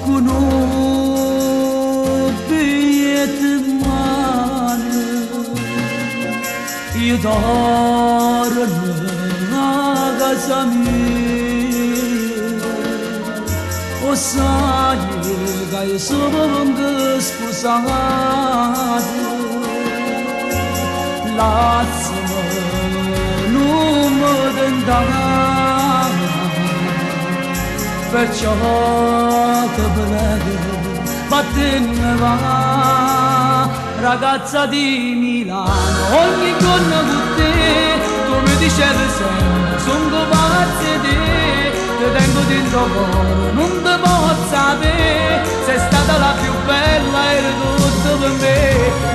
con un biglietto in mano io torno a casa mia o sai che io sono un sposato l'azzimo non mi tentava perciò ti prego vattene va ragazza di Milano ogni giorno con te tu mi dicevi sempre sono pazzi di te tengo dentro cuore non ti posso sapere sei stata la più bella e tutto per me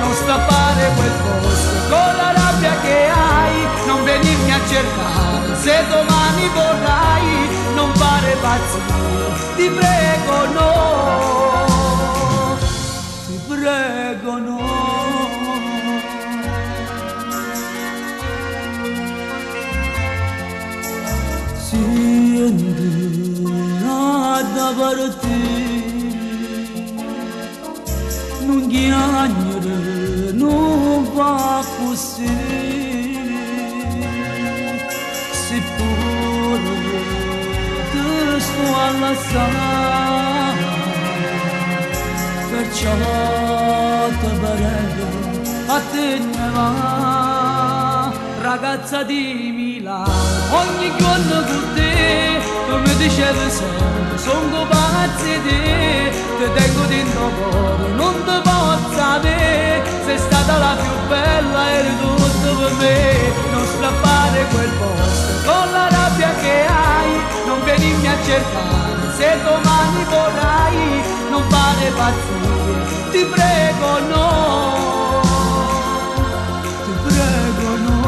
non strappare quel posto con la rabbia che hai non venirmi a cercare se domani vorrai non fare pazzia ti prego no ti prego no da partire non chiagnere non va così seppure te sto a lasciare perciò ti prego a te ne va ragazza di Milano ogni giorno con te tu mi dicevi sempre sono pazzi di te tengo dentro cuore non ti posso sapere sei stata la più bella e tutto per me non strappare quel posto con la rabbia che hai non venirmi a cercare se domani vorrai non fare pazzie ti prego no ti prego no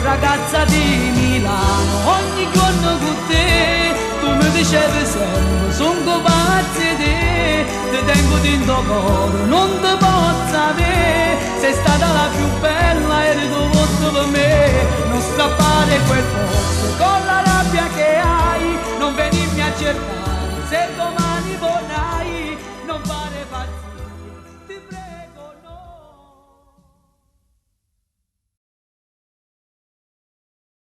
ragazza di Milano ogni giorno con te tu mi dicevi sempre sono pazzi di te tengo dentro cuore non ti posso sapere sei stata la più bella e tutto per me non strappare quel